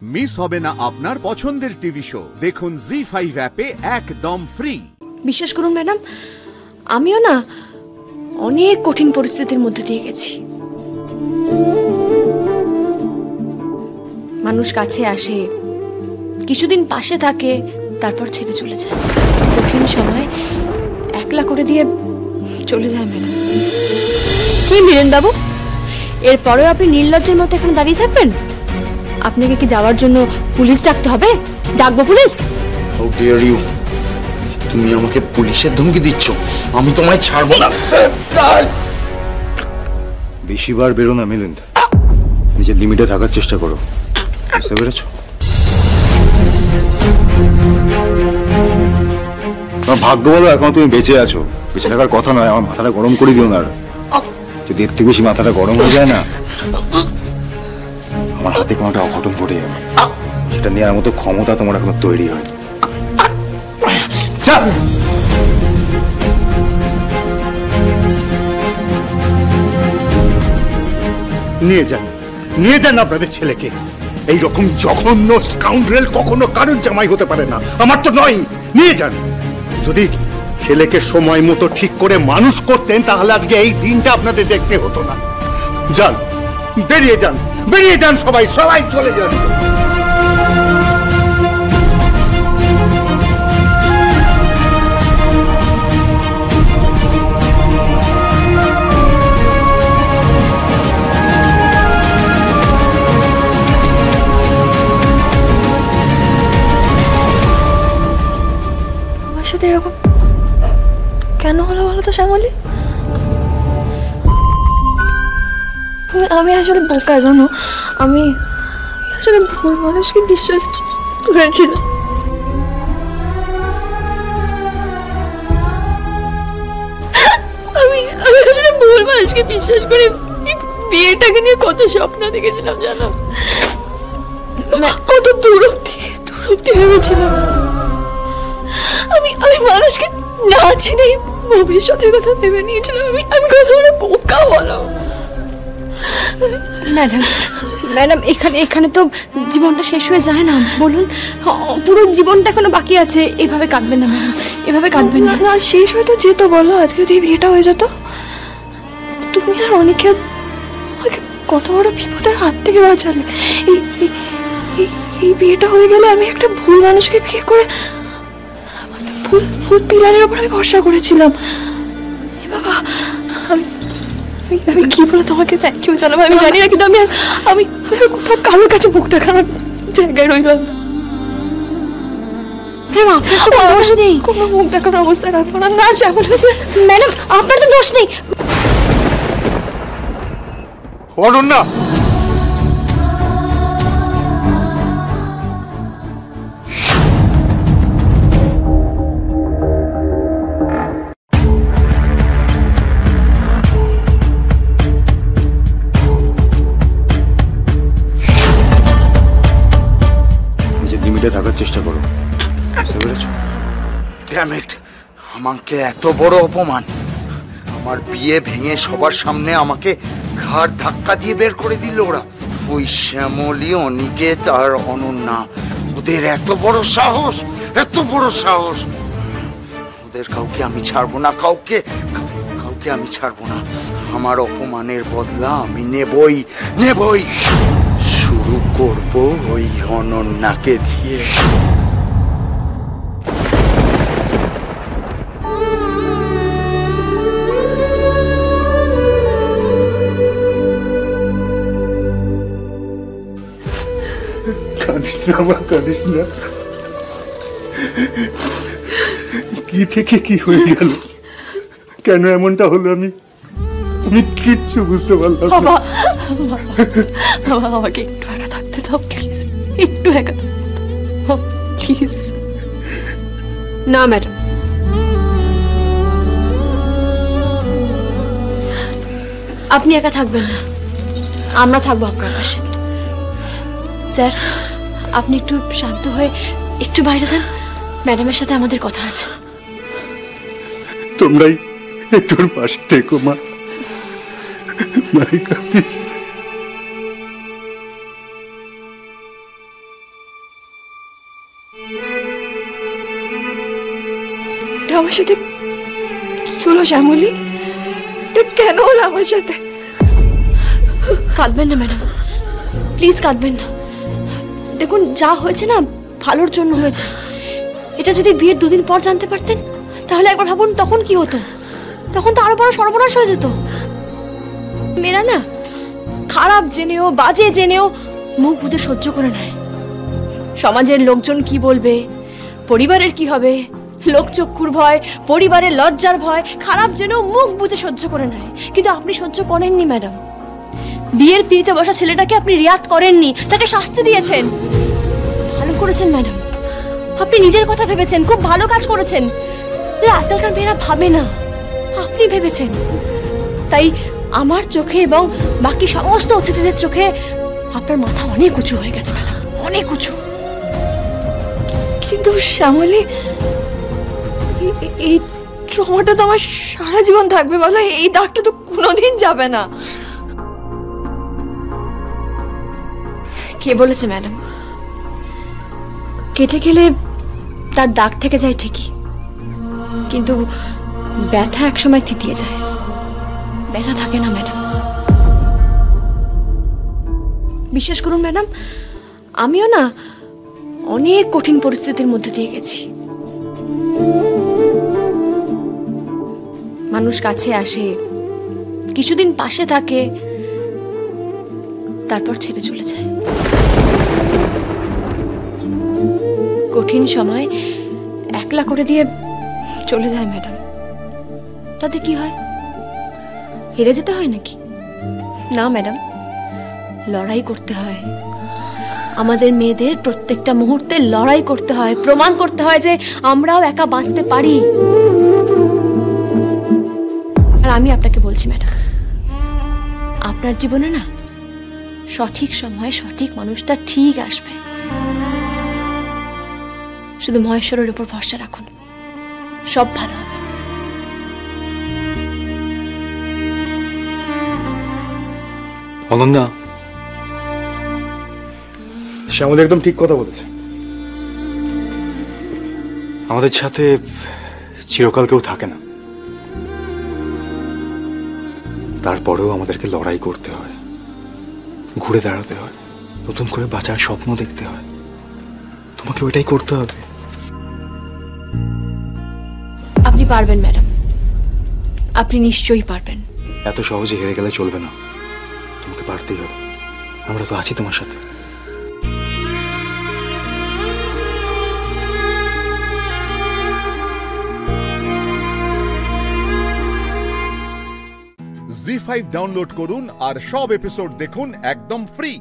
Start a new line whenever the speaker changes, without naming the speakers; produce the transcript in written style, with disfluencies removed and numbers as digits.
Miss হবে না আপনার পছন্দের টিভি শো। দেখুন জি5 অ্যাপে একদম ফ্রি।
বিশ্বাস করুন ম্যাডাম, আমিও না অনেক কঠিন পরিস্থিতির মধ্যে দিয়ে গেছি। মানুষ কাছে আসে, কিছুদিন পাশে থাকে, তারপর ছেড়ে চলে যায়। কঠিন সময় একলা করে দিয়ে চলে যায় ম্যাডাম। কি বীরেন বাবু, এরপরেও আপনি নির্লজ্জের মতো এখানে দাঁড়িয়ে থাকবেন? আপনাকে কি যাওয়ার জন্য পুলিশ ডাকতে হবে? ডাকবো পুলিশ?
How deer you! তুমি আমাকে পুলিশের ধমকি দিচ্ছ? আমি তোমায় ছাড়বো না।
বেশিবার বেরো না মিলিন্দ, নিজের লিমিটে থাকার চেষ্টা করো, বুঝতে পেরেছো? তোমার ভাগ্য বলো এখন তুমি বেঁচে আছো। বেঁচে থাকার কথা নয়, আমার মাথাটা গরম করে দিও না। যদি এর থেকে বেশি মাথাটা গরম হয়ে যায় না, আমার হাতে কোনো একটা অঘটন ঘটে যাবে, সেটা নেওয়ার মতো ক্ষমতা তোমার এখনো তৈরি হয়।
নিয়ে যান আপনাদের ছেলেকে। এইরকম জঘন্য স্কাউন্ড্রেল কখনো কারোর জামাই হতে পারে না, আমার তো নয়। নিয়ে যান। যদি ছেলেকে সময় মতো ঠিক করে মানুষ করতেন, তাহলে আজকে এই দিনটা আপনাদের দেখতে হতো না। যান, বেরিয়ে যান, বেরিয়ে যান, সবাই সবাই চলে যান।
আমার সাথে এরকম কেন হলো বলো তো শ্যামলী? আমি আসলে বোকা, জানো। আমি আসলে ভুল মানুষকে বিশ্বাস করেছিলাম। আমি আসলে ভুল মানুষকে বিশ্বাস করে বিয়েটাকে নিয়ে কত স্বপ্ন দেখেছিলাম, জানো। কত দূর অব্দি ভেবেছিলাম। আমি মানুষকে না চিনে ভবিষ্যতের কথা ভেবে নিয়েছিলাম। আমি কত বড় বোকা বলো। ম্যাডাম এখানে তো জীবনটা শেষ হয়ে যায় না, বলুন। পুরো জীবনটা এখনো বাকি আছে। এভাবে কাঁদবেন না ম্যাডাম, এভাবে কাঁদবেন না। না, শেষ হয়তো যেত, বলো। আজকে যদি বিয়েটা হয়ে যেত, তুমি আর অনেকে কত বড় বিপদের হাত থেকে বাঁচালে। এই বিয়েটা হয়ে গেলে আমি একটা ভুল মানুষকে বিয়ে করে ভুল পিলারের উপর আমি ভরসা করেছিলাম। বাবা, আমি কি বলে তোমাকে থ্যাংক ইউ জানাবো আমি জানি না, কিন্তু আমি কোথাও কারোর কাছে মুখ দেখানোর জায়গায় রইলাম। আপনার তো দোষ নেই, কোনো মুখ দেখানোর অবস্থায় রাখবো না। না ম্যাডাম, আপনার তো দোষ নেই।
অনন্যা,
থাকার চেষ্টা করো, বুঝতে পেরেছো?
Damn it! আমাকে এত বড় অপমান! আমার বিয়ে ভেঙে সবার সামনে আমাকে ঘাড় ধাক্কা দিয়ে বের করে দিল ওরা। ওই শ্যামলী, অনিকেত আর অনন্যা, ওদের এত বড় সাহস, এত বড় সাহস! ওদের কাউকে আমি ছাড়বো না, কাউকে আমি ছাড়বো না। আমার অপমানের বদলা আমি নেবই। শুরু করব ওই অনন্যাকে দিয়ে।
কাঁদিস না মা, কাঁদিস না। কি থেকে কি হয়ে গেল, কেন এমনটা হলো, আমি কিচ্ছু বুঝতে পারলাম না।
বাবা, আমাকে একটু একা থাকতে দাও প্লিজ, একটু একা থাকতে দাও প্লিজ। না ম্যাডাম, আপনি একা থাকবেন না, আমরা থাকবো আপনার পাশে। স্যার, আপনি একটু শান্ত হয়ে একটু বাইরে যান, ম্যাডামের সাথে আমাদের কথা আছে।
তোমরাই একটু পাশে থেকো মা।
আমার সাথে কি হলো শ্যামলী? কেন হলো আমার সাথে? কাঁদবেন না ম্যাডাম, প্লিজ কাঁদবেন না। দেখুন, যা হয়েছে না ভালোর জন্য হয়েছে। এটা যদি বিয়ের 2 দিন পর জানতে পারতেন তাহলে একবার ভাবুন তখন কি হতো। তখন তো আরো বড় সর্বনাশ হয়ে যেত। মেয়েরা না খারাপ জেনেও বাজে জেনেও মুখ বুঝে সহ্য করে নেয়। সমাজের লোকজন কি বলবে, পরিবারের কি হবে, লোকচক্ষুর ভয়, পরিবারের লজ্জার ভয়, খারাপ জেনেও মুখ বুঝে সহ্য করে নেয়। কিন্তু আপনি সহ্য করেননি ম্যাডাম। বিয়ের পিড়িতে বসা ছেলেটাকে আপনি রিয়াত করেননি, তাকে শাস্তি দিয়েছেন। ভালো করেছেন ম্যাডাম, আপনি নিজের কথা ভেবেছেন, খুব ভালো কাজ করেছেন। আজকালকার মেয়েরা ভাবে না, আপনি ভেবেছেন। তাই আমার চোখে এবং বাকি সমস্ত অতিথিদের চোখে আপনার মাথা অনেক উঁচু হয়ে গেছে ম্যাডাম, অনেক উঁচু। কিন্তু শ্যামলী, এই ট্রমাটা তো আমার সারা জীবন থাকবে। বলো, এই দাগটা তো কোনোদিন যাবে না। কে বলেছে ম্যাডাম? কেটে গেলে তার দাগ থেকে যায় ঠিকই, কিন্তু ব্যথা একসময় থিতিয়ে যায়, ব্যথা থাকে না ম্যাডাম। বিশ্বাস করুন ম্যাডাম, আমিও না অনেক কঠিন পরিস্থিতির মধ্যে দিয়ে গেছি। মানুষ কাছে আসে, কিছুদিন পাশে থাকে, তারপর ছেড়ে চলে যায়। কঠিন সময় একলা করে দিয়ে চলে যায় ম্যাডাম। তাতে কি হয়? হেরে যেতে হয় নাকি? না ম্যাডাম, লড়াই করতে হয়। আমাদের মেয়েদের প্রত্যেকটা মুহূর্তে লড়াই করতে হয়, প্রমাণ করতে হয় যে আমরাও একা বাঁচতে পারি। আর আমি আপনাকে বলছি ম্যাডাম, আপনার জীবনে না সঠিক সময়ে সঠিক মানুষটা ঠিক আসবে। শুধু মহেশ্বরের উপর ভরসা রাখুন, সব ভালো হবে।
অনন্যা, শ্যামলী একদম ঠিক কথা বলেছে। আমাদের সাথে চিরকাল কেউ থাকে না, তারপরেও আমাদেরকে লড়াই করতে হয়, ঘুরে দাঁড়াতে হয়, নতুন করে বাঁচার স্বপ্ন দেখতে হয়। তোমাকে ওইটাই করতে হবে।
আপনি পারবেন ম্যাডাম, আপনি নিশ্চয়ই পারবেন।
এত সহজে হেরে গেলে চলবে না, তোমাকে পারতেই হবে। আমরা তো আছি তোমার সাথে।
জি5 ডাউনলোড করুন আর সব এপিসোড দেখুন একদম ফ্রি।